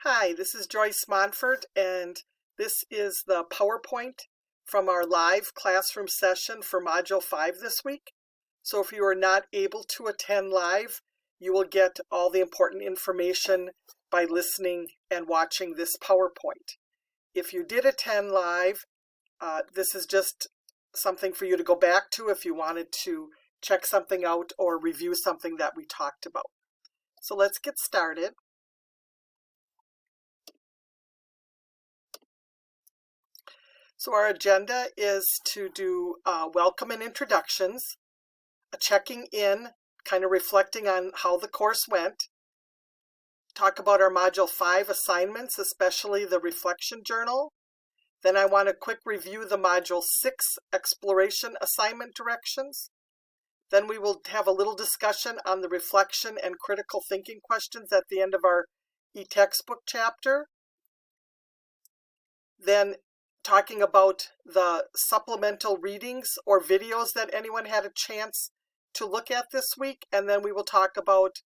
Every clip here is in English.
Hi, this is Joyce Monfort, and this is the PowerPoint from our live classroom session for Module 5 this week. So if you are not able to attend live, you will get all the important information by listening and watching this PowerPoint. If you did attend live, this is just something for you to go back to if you wanted to check something out or review something that we talked about. So let's get started. So our agenda is to do welcome and introductions, a checking in, kind of reflecting on how the course went, talk about our Module 5 assignments, especially the reflection journal. Then I want to quick review the Module 6 exploration assignment directions. Then we will have a little discussion on the reflection and critical thinking questions at the end of our e-textbook chapter. Then talking about the supplemental readings or videos that anyone had a chance to look at this week, and then we will talk about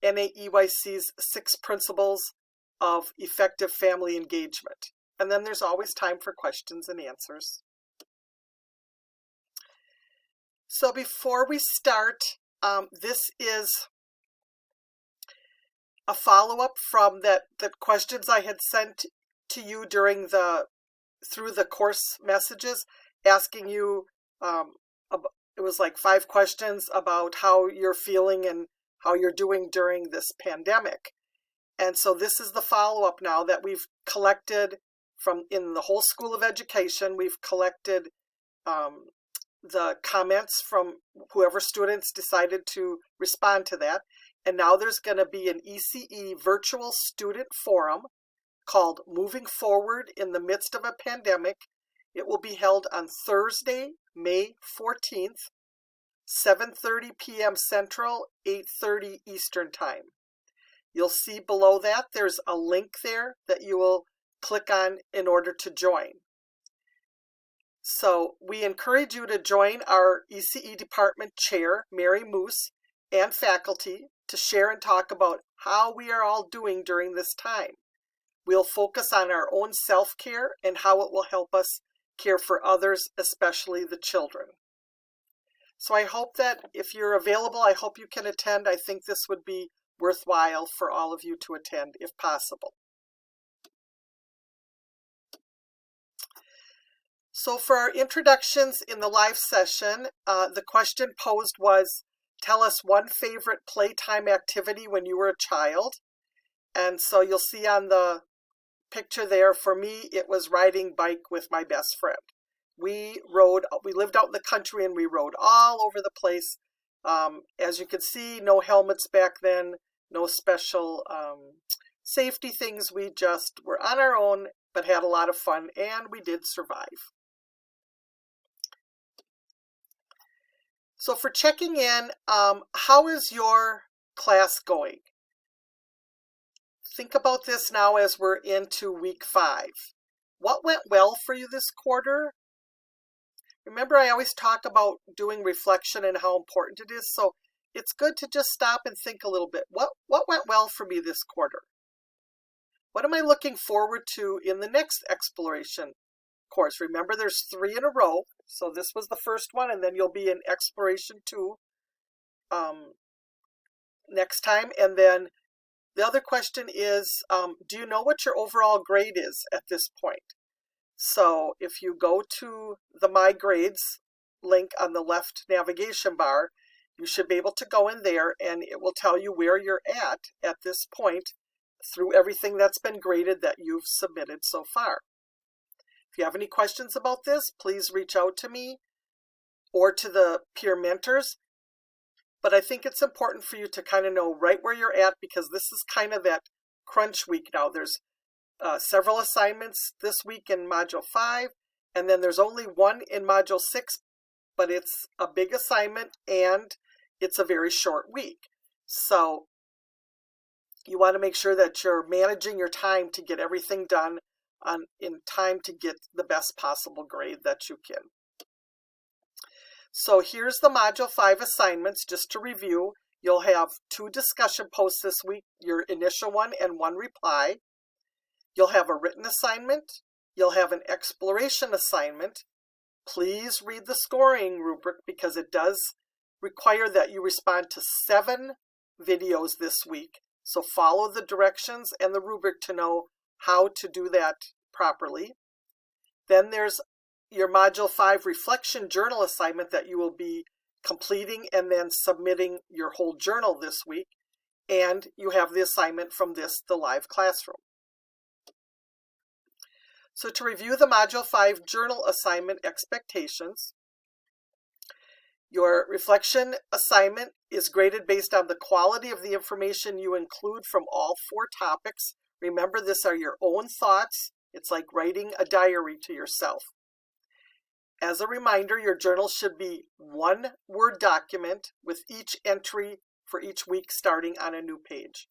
NAEYC's 6 principles of effective family engagement. And then there's always time for questions and answers. So before we start, this is a follow-up from the questions I had sent to you through the course messages, asking you, it was like 5 questions about how you're feeling and how you're doing during this pandemic. And so this is the follow-up now that we've collected from in the whole School of Education. We've collected the comments from whoever students decided to respond to that. And now there's going to be an ECE virtual student forum called Moving Forward in the Midst of a Pandemic. It will be held on Thursday, May 14th, 7:30 p.m. Central, 8:30 Eastern Time. You'll see below that there's a link there that you will click on in order to join. So we encourage you to join our ECE department chair, Mary Moose, and faculty to share and talk about how we are all doing during this time. We'll focus on our own self-care and how it will help us care for others, especially the children. So I hope that if you're available, I hope you can attend. I think this would be worthwhile for all of you to attend if possible. So for our introductions in the live session, the question posed was, tell us one favorite playtime activity when you were a child. And so you'll see on the picture there, for me, it was riding bike with my best friend. We lived out in the country and we rode all over the place. As you can see, no helmets back then, no special safety things. We just were on our own, but had a lot of fun, and we did survive. So for checking in, how is your class going? Think about this now as we're into week 5. What went well for you this quarter? Remember, I always talk about doing reflection and how important it is. So it's good to just stop and think a little bit. What went well for me this quarter? What am I looking forward to in the next exploration course? Remember, there's 3 in a row. So this was the first one, and then you'll be in exploration 2 next time. And then the other question is, do you know what your overall grade is at this point? So if you go to the My Grades link on the left navigation bar, you should be able to go in there and it will tell you where you're at this point through everything that's been graded that you've submitted so far. If you have any questions about this, please reach out to me or to the peer mentors. But I think it's important for you to kind of know right where you're at, because this is kind of that crunch week now. There's several assignments this week in Module 5, and then there's only one in Module 6, but it's a big assignment and it's a very short week. So you want to make sure that you're managing your time to get everything done in time to get the best possible grade that you can. So here's the Module 5 assignments, just to review. You'll have 2 discussion posts this week, your initial one and 1 reply. You'll have a written assignment. You'll have an exploration assignment. Please read the scoring rubric because it does require that you respond to 7 videos this week. So follow the directions and the rubric to know how to do that properly. Then there's your Module 5 reflection journal assignment that you will be completing and then submitting your whole journal this week. And you have the assignment from the live classroom. So to review the Module 5 journal assignment expectations, your reflection assignment is graded based on the quality of the information you include from all 4 topics. Remember, these are your own thoughts. It's like writing a diary to yourself. As a reminder, your journal should be one Word document with each entry for each week starting on a new page.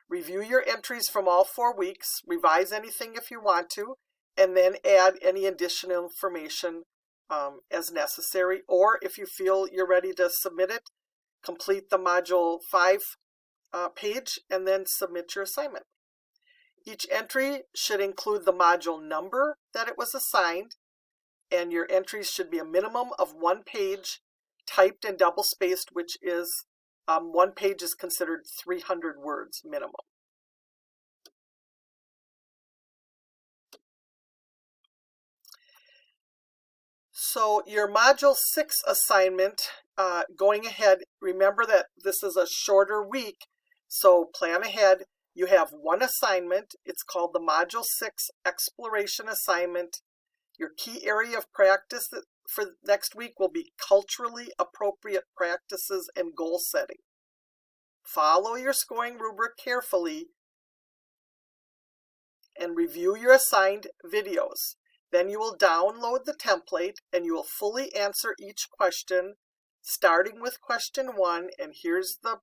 Review your entries from all 4 weeks, revise anything if you want to, and then add any additional information as necessary. Or if you feel you're ready to submit it, complete the Module 5 page and then submit your assignment. Each entry should include the module number that it was assigned, and your entries should be a minimum of 1 page, typed and double-spaced, which is 1 page is considered 300 words minimum. So your Module 6 assignment, going ahead, remember that this is a shorter week, so plan ahead. You have 1 assignment. It's called the Module 6 Exploration Assignment. Your key area of practice for next week will be culturally appropriate practices and goal setting. Follow your scoring rubric carefully and review your assigned videos. Then you will download the template and you will fully answer each question, starting with question 1, and here's the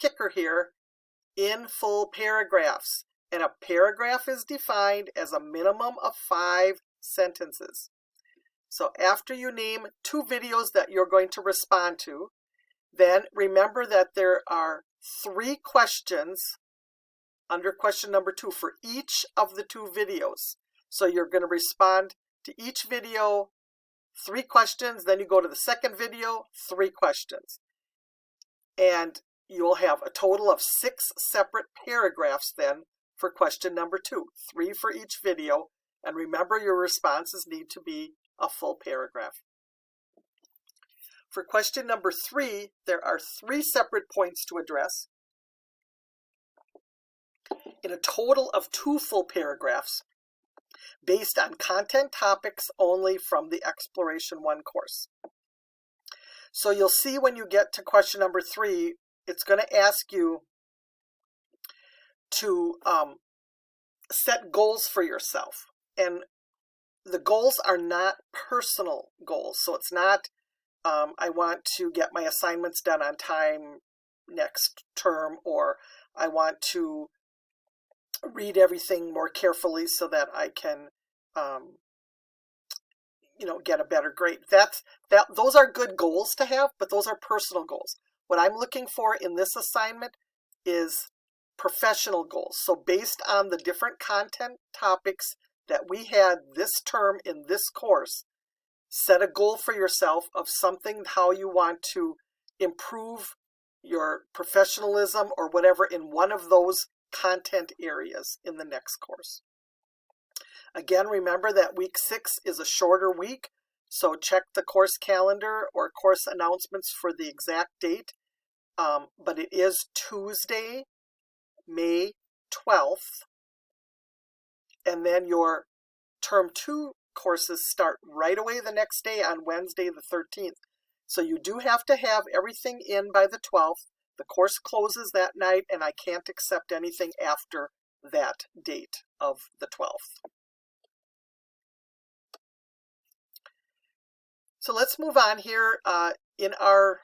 kicker here, in full paragraphs. And a paragraph is defined as a minimum of 5 sentences. So after you name 2 videos that you're going to respond to, then remember that there are 3 questions under question number 2 for each of the 2 videos. So you're going to respond to each video 3 questions, then you go to the second video, 3 questions. And you'll have a total of 6 separate paragraphs then for question number 2, 3 for each video. And remember, your responses need to be a full paragraph. For question number 3, there are 3 separate points to address in a total of 2 full paragraphs based on content topics only from the Exploration 1 course. So you'll see when you get to question number 3, it's going to ask you to set goals for yourself. And the goals are not personal goals. So it's not, I want to get my assignments done on time next term, or I want to read everything more carefully so that I can, get a better grade. Those are good goals to have, but those are personal goals. What I'm looking for in this assignment is professional goals. So based on the different content topics that we had this term in this course, set a goal for yourself of something, how you want to improve your professionalism or whatever in one of those content areas in the next course. Again, remember that week 6 is a shorter week, so check the course calendar or course announcements for the exact date. But it is Tuesday, May 12th, and then your term 2 courses start right away the next day on Wednesday the 13th. So you do have to have everything in by the 12th. The course closes that night, and I can't accept anything after that date of the 12th. So let's move on here. In our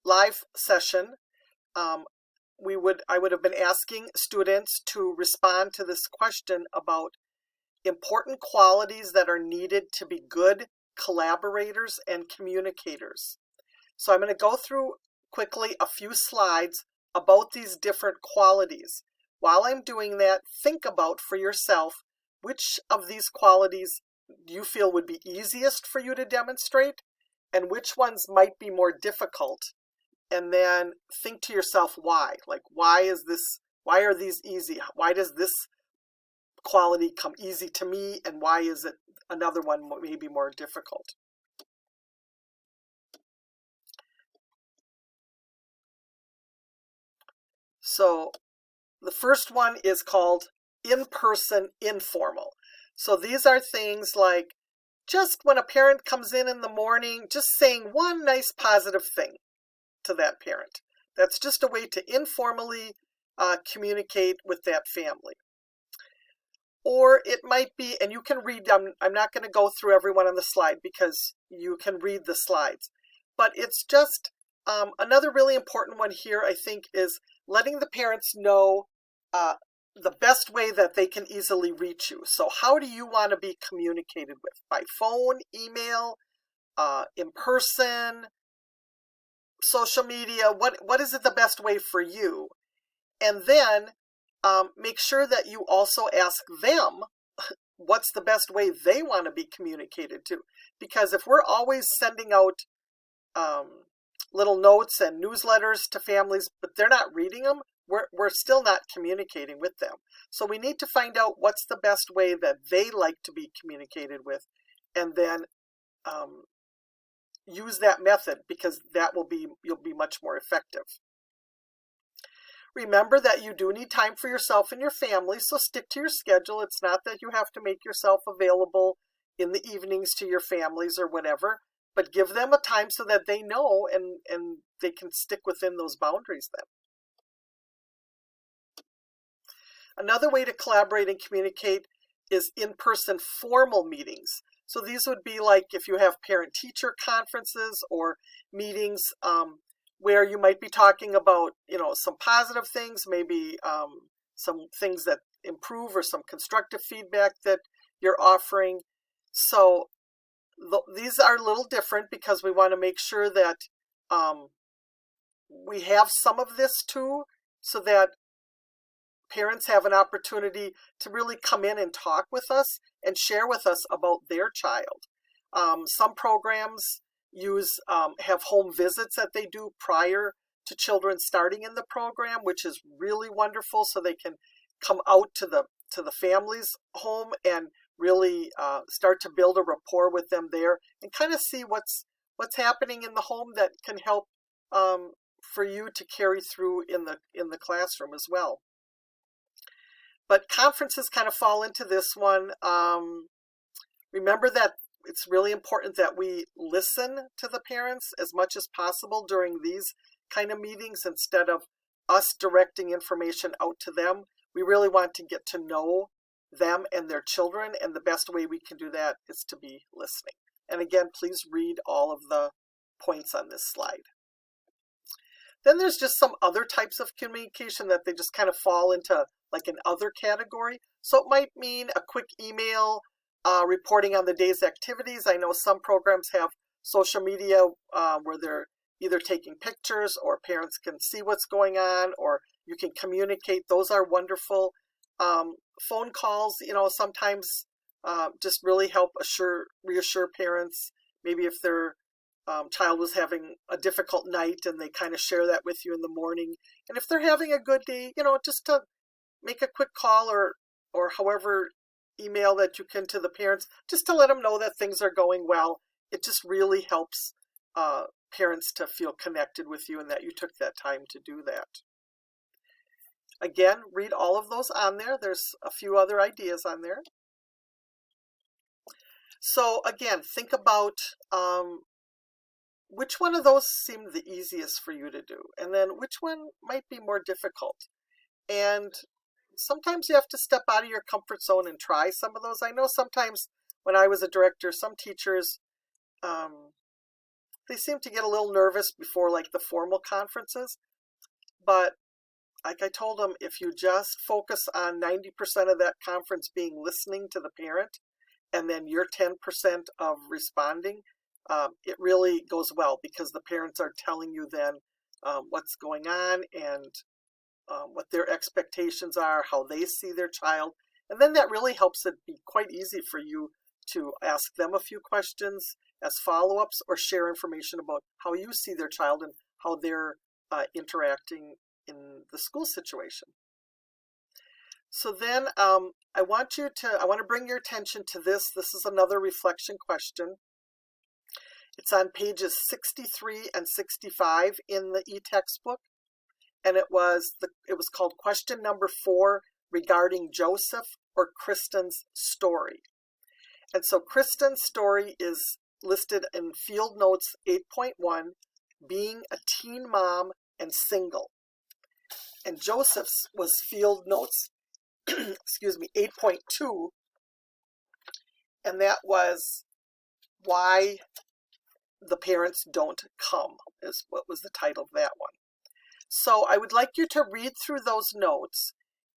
live session, I would have been asking students to respond to this question about important qualities that are needed to be good collaborators and communicators. So I'm going to go through quickly a few slides about these different qualities. while I'm doing that, think about for yourself which of these qualities do you feel would be easiest for you to demonstrate and which ones might be more difficult. And then think to yourself why. Like, why are these easy? Why does this quality come easy to me, and why is it another one maybe more difficult? So the first one is called in-person informal. So these are things like just when a parent comes in the morning, just saying one nice positive thing to that parent. That's just a way to informally communicate with that family. Or it might be, and you can read, I'm not going to go through everyone on the slide because you can read the slides, but it's just another really important one here, I think, is letting the parents know the best way that they can easily reach you. So how do you want to be communicated with? By phone, email, in person, social media? What is it the best way for you? And then make sure that you also ask them what's the best way they want to be communicated to. Because if we're always sending out little notes and newsletters to families, but they're not reading them, we're still not communicating with them. So we need to find out what's the best way that they like to be communicated with, and then use that method, because you'll be much more effective. Remember that you do need time for yourself and your family, so stick to your schedule. It's not that you have to make yourself available in the evenings to your families or whatever, but give them a time so that they know and they can stick within those boundaries then. Another way to collaborate and communicate is in-person formal meetings. So these would be like if you have parent-teacher conferences or meetings where you might be talking about, some positive things, maybe some things that improve or some constructive feedback that you're offering. So these are a little different because we want to make sure that we have some of this too, so that parents have an opportunity to really come in and talk with us and share with us about their child. Some programs have home visits that they do prior to children starting in the program, which is really wonderful, so they can come out to the family's home and really start to build a rapport with them there and kind of see what's happening in the home that can help for you to carry through in the classroom as well. But conferences kind of fall into this one. Remember that it's really important that we listen to the parents as much as possible during these kind of meetings instead of us directing information out to them. We really want to get to know them and their children, and the best way we can do that is to be listening. And again, please read all of the points on this slide. Then there's just some other types of communication that they just kind of fall into like an other category. So it might mean a quick email reporting on the day's activities. I know some programs have social media where they're either taking pictures or parents can see what's going on, or you can communicate. Those are wonderful. Phone calls, sometimes just really help reassure parents. Maybe if their child was having a difficult night and they kind of share that with you in the morning. And if they're having a good day, just to make a quick call or however email that you can to the parents, just to let them know that things are going well. It just really helps parents to feel connected with you and that you took that time to do that. Again, read all of those on there. There's a few other ideas on there. So again, think about which one of those seemed the easiest for you to do, and then which one might be more difficult. And sometimes you have to step out of your comfort zone and try some of those. I know sometimes when I was a director, some teachers, they seem to get a little nervous before like the formal conferences. But like I told them, if you just focus on 90% of that conference being listening to the parent, and then your 10% of responding, it really goes well, because the parents are telling you then what's going on, and what their expectations are, how they see their child. And then that really helps it be quite easy for you to ask them a few questions as follow-ups or share information about how you see their child and how they're interacting in the school situation. So then I want to bring your attention to this. This is another reflection question. It's on pages 63 and 65 in the e-textbook, and it was called question number 4 regarding Joseph or Kristen's story. And so Kristen's story is listed in Field Notes 8.1, being a teen mom and single. And Joseph's was Field Notes, excuse me, 8.2, and that was why the parents don't come, is what was the title of that one. So I would like you to read through those notes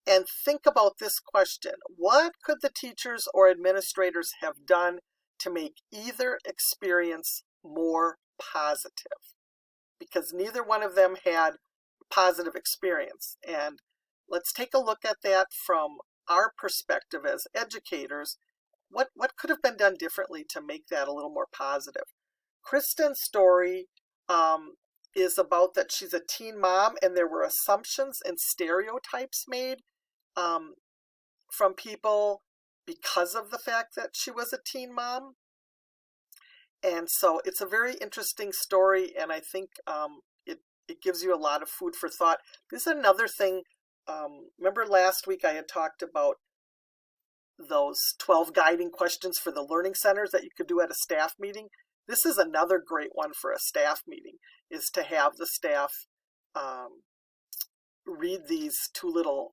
and think about this question. What could the teachers or administrators have done to make either experience more positive? Because neither one of them had positive experience. And let's take a look at that from our perspective as educators. What could have been done differently to make that a little more positive? Kristen's story is about that she's a teen mom, and there were assumptions and stereotypes made from people because of the fact that she was a teen mom. And so it's a very interesting story, and I think it gives you a lot of food for thought. This is another thing. Remember last week I had talked about those 12 guiding questions for the learning centers that you could do at a staff meeting? This is another great one for a staff meeting, is to have the staff read these 2 little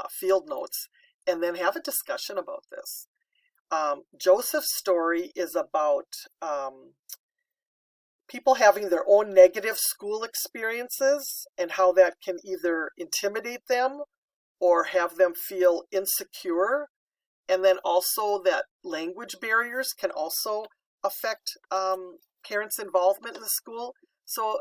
field notes and then have a discussion about this. Joseph's story is about people having their own negative school experiences and how that can either intimidate them or have them feel insecure. And then also that language barriers can also affect parents' involvement in the school. So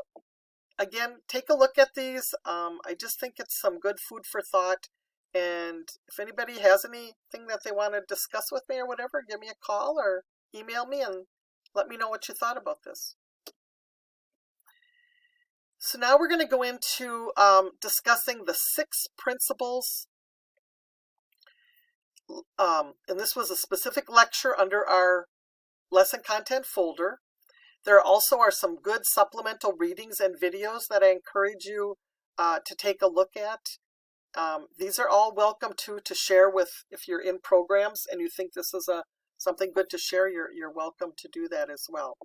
again, take a look at these. I just think it's some good food for thought. And if anybody has anything that they want to discuss with me or whatever, give me a call or email me and let me know what you thought about this. So now we're going to go into discussing the 6 principles. And this was a specific lecture under our lesson content folder. There also are some good supplemental readings and videos that I encourage you to take a look at. These are all welcome to share with, if you're in programs and you think this is something good to share, you're welcome to do that as well.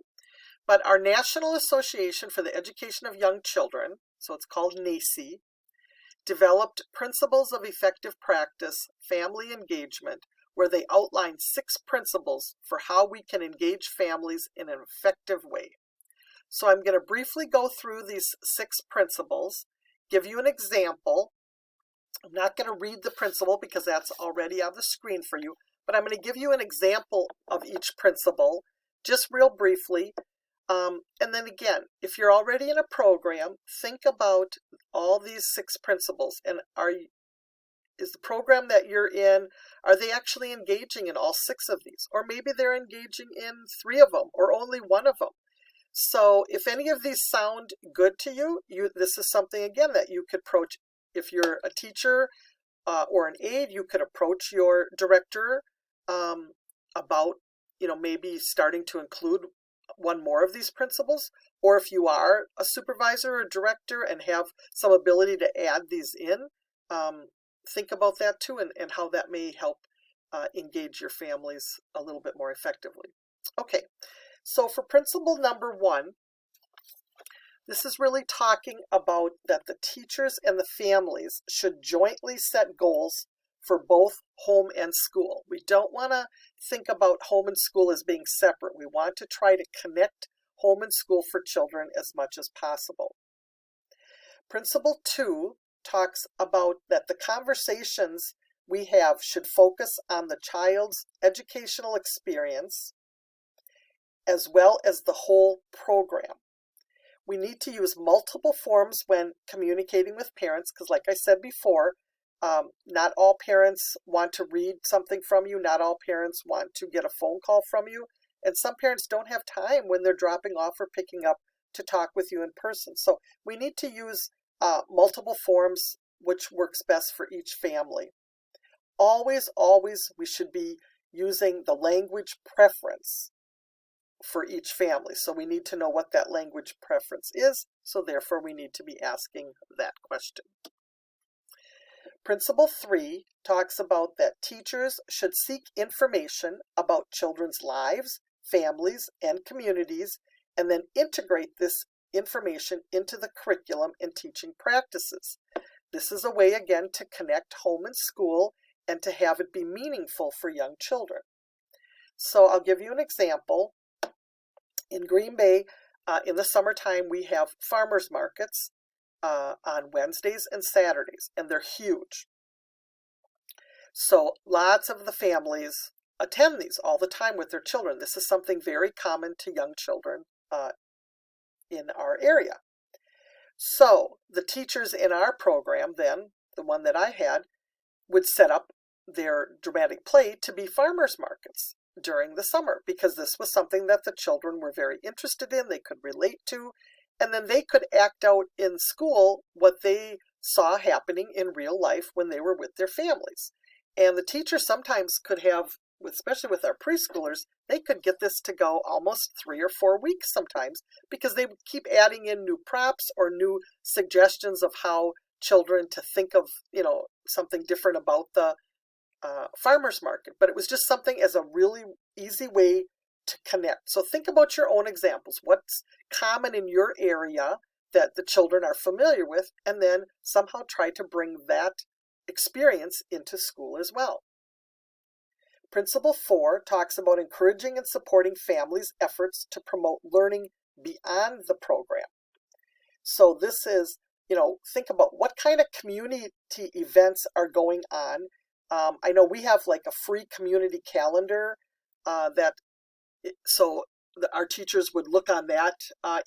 But our National Association for the Education of Young Children, so it's called NAEYC, developed Principles of Effective Practice, Family Engagement, where they outline 6 principles for how we can engage families in an effective way. So I'm going to briefly go through these 6 principles, give you an example. I'm not going to read the principle because that's already on the screen for you, but I'm going to give you an example of each principle, just real briefly. And then again, if you're already in a program, think about all these 6 principles, and is the program that you're in, are they actually engaging in all 6 of these? Or maybe they're engaging in 3 of them or only 1 of them. So if any of these sound good to you, this is something, again, that you could approach. If you're a teacher or an aide, you could approach your director about, maybe starting to include 1 more of these principles. Or if you are a supervisor or director and have some ability to add these in, think about that too, and how that may help engage your families a little bit more effectively. Okay, so for principle number 1, this is really talking about that the teachers and the families should jointly set goals for both home and school. We don't want to think about home and school as being separate. We want to try to connect home and school for children as much as possible. Principle 2 talks about that the conversations we have should focus on the child's educational experience as well as the whole program. We need to use multiple forms when communicating with parents because, like I said before, not all parents want to read something from you. Not all parents want to get a phone call from you. And some parents don't have time when they're dropping off or picking up to talk with you in person. So we need to use multiple forms, which works best for each family. Always, we should be using the language preference for each family. So we need to know what that language preference is. So therefore, we need to be asking that question. Principle 3 talks about that teachers should seek information about children's lives, families, and communities, and then integrate this information into the curriculum and teaching practices. This is a way, again, to connect home and school and to have it be meaningful for young children. So I'll give you an example. In Green Bay, in the summertime, we have farmers markets on Wednesdays and Saturdays, and they're huge. So lots of the families attend these all the time with their children. This is something very common to young children in our area. So the teachers in our program then, the one that I had, would set up their dramatic play to be farmers markets during the summer because this was something that the children were very interested in, they could relate to, and then they could act out in school what they saw happening in real life when they were with their families. And the teachers sometimes could have, especially with our preschoolers, they could get this to go almost 3 or 4 weeks sometimes because they would keep adding in new props or new suggestions of how children to think of, something different about the farmer's market. But it was just something as a really easy way to connect. So think about your own examples. What's common in your area that the children are familiar with, and then somehow try to bring that experience into school as well. Principle 4 talks about encouraging and supporting families' efforts to promote learning beyond the program. So this is, think about what kind of community events are going on. I know we have like a free community calendar so our teachers would look on that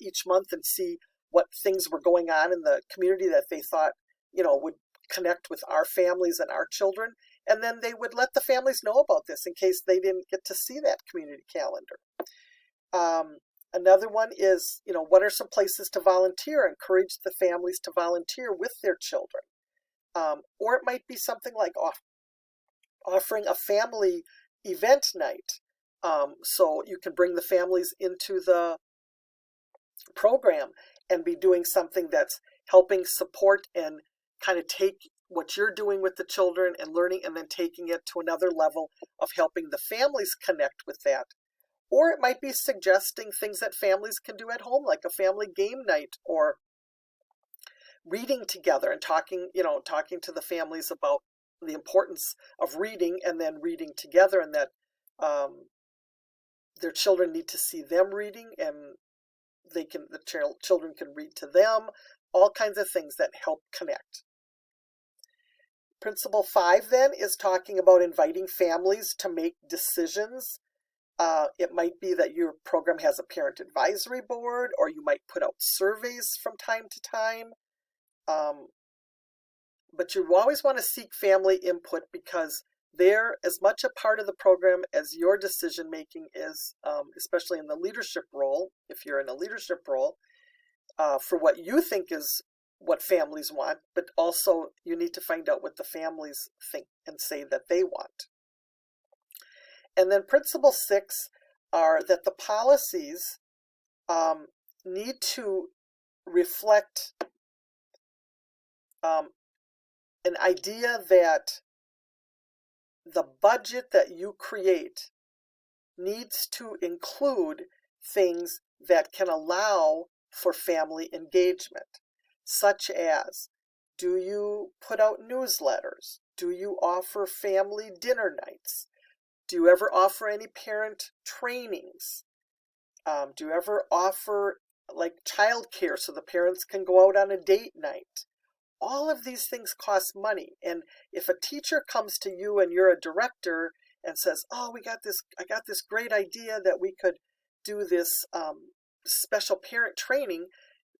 each month and see what things were going on in the community that they thought, would connect with our families and our children. And then they would let the families know about this in case they didn't get to see that community calendar. Another one is, what are some places to volunteer? Encourage the families to volunteer with their children. Or it might be something like offering a family event night. So you can bring the families into the program and be doing something that's helping support and kind of take what you're doing with the children and learning and then taking it to another level of helping the families connect with that. Or it might be suggesting things that families can do at home, like a family game night or reading together and talking to the families about the importance of reading and then reading together, and that their children need to see them reading and the children can read to them, all kinds of things that help connect. Principle 5 then is talking about inviting families to make decisions. It might be that your program has a parent advisory board, or you might put out surveys from time to time. But you always want to seek family input because they're as much a part of the program as your decision making is, especially in the leadership role, if you're in a leadership role, for what you think is what families want, but also you need to find out what the families think and say that they want. And then principle 6 are that the policies need to reflect an idea that the budget that you create needs to include things that can allow for family engagement, such as, do you put out newsletters? Do you offer family dinner nights? Do you ever offer any parent trainings? Do you ever offer like childcare so the parents can go out on a date night? All of these things cost money. And if a teacher comes to you and you're a director and says, oh, I got this great idea that we could do this special parent training,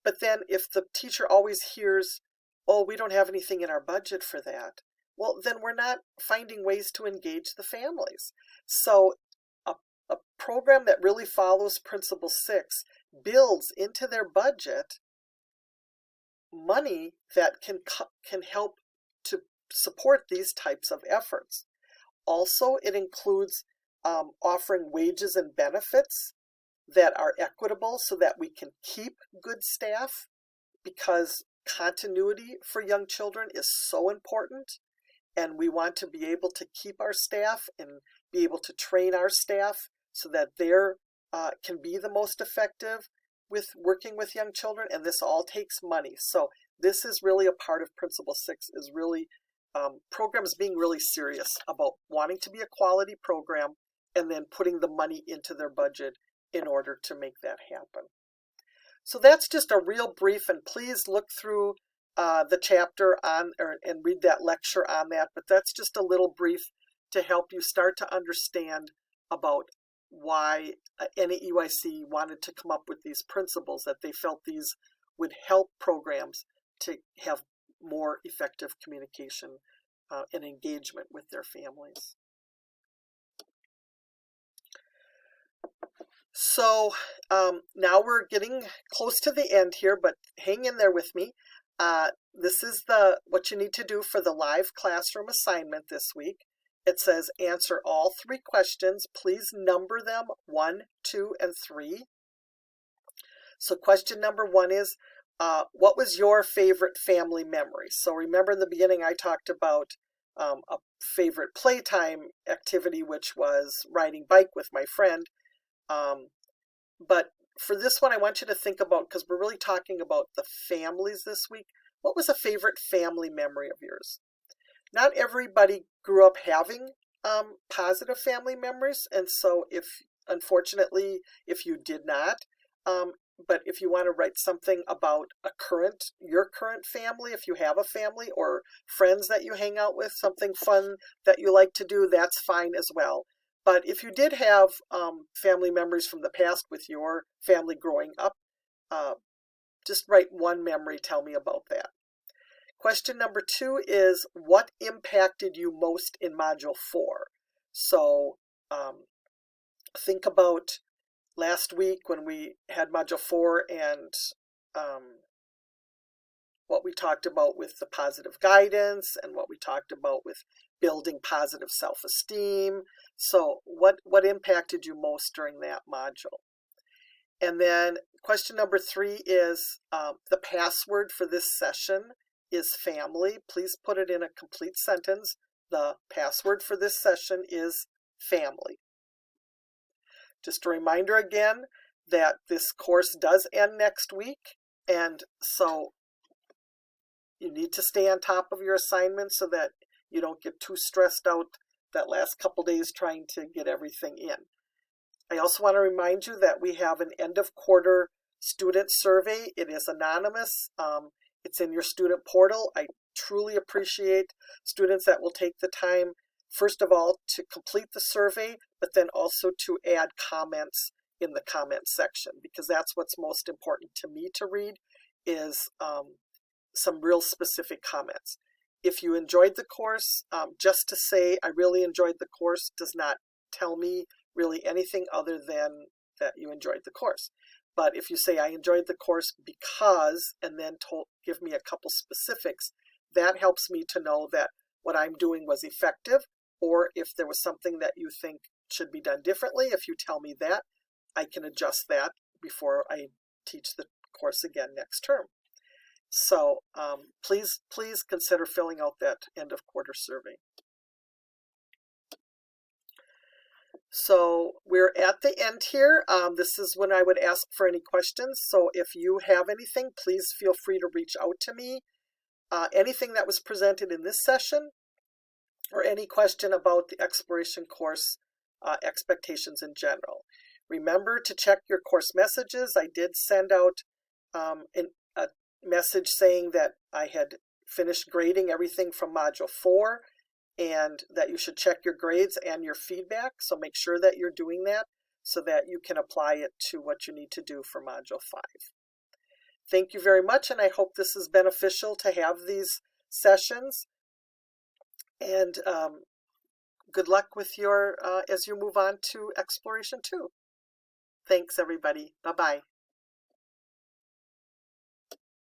But then if the teacher always hears, oh, we don't have anything in our budget for that, well, then we're not finding ways to engage the families. So a program that really follows Principle 6 builds into their budget money that can help to support these types of efforts. Also, it includes offering wages and benefits that are equitable so that we can keep good staff, because continuity for young children is so important, and we want to be able to keep our staff and be able to train our staff so that they can be the most effective with working with young children, and this all takes money. So this is really a part of Principle 6, is really programs being really serious about wanting to be a quality program and then putting the money into their budget in order to make that happen. So that's just a real brief, and please look through the chapter on and read that lecture on that, but that's just a little brief to help you start to understand about why NAEYC wanted to come up with these principles, that they felt these would help programs to have more effective communication and engagement with their families. So now we're getting close to the end here, but hang in there with me. This is what you need to do for the live classroom assignment this week. It says answer all 3 questions. Please number them 1, 2, and 3. So question number 1 is, what was your favorite family memory? So remember in the beginning I talked about a favorite playtime activity, which was riding bike with my friend. But for this one, I want you to think about, because we're really talking about the families this week, what was a favorite family memory of yours? Not everybody grew up having positive family memories, and so unfortunately, if you did not, but if you want to write something about your current family, if you have a family or friends that you hang out with, something fun that you like to do, that's fine as well. But if you did have family memories from the past with your family growing up, just write one memory, tell me about that. Question number 2 is, what impacted you most in Module 4? So think about last week when we had Module 4 and what we talked about with the positive guidance and what we talked about with building positive self-esteem. So what impacted you most during that module? And then question number 3 is, the password for this session is family. Please put it in a complete sentence. The password for this session is family. Just a reminder again that this course does end next week, and so you need to stay on top of your assignments so that you don't get too stressed out that last couple days trying to get everything in. I also want to remind you that we have an end of quarter student survey. It is anonymous. It's in your student portal. I truly appreciate students that will take the time, first of all, to complete the survey, but then also to add comments in the comment section, because that's what's most important to me to read, is some real specific comments. If you enjoyed the course, just to say I really enjoyed the course does not tell me really anything other than that you enjoyed the course. But if you say I enjoyed the course because, and then give me a couple specifics, that helps me to know that what I'm doing was effective, or if there was something that you think should be done differently, if you tell me that, I can adjust that before I teach the course again next term. So please consider filling out that end of quarter survey. So we're at the end here. This is when I would ask for any questions. So if you have anything, please feel free to reach out to me. Anything that was presented in this session, or any question about the Exploration course expectations in general. Remember to check your course messages. I did send out a message saying that I had finished grading everything from Module 4 and that you should check your grades and your feedback. So make sure that you're doing that so that you can apply it to what you need to do for Module 5. Thank you very much, and I hope this is beneficial to have these sessions. And good luck with your as you move on to Exploration 2. Thanks, everybody. Bye-bye.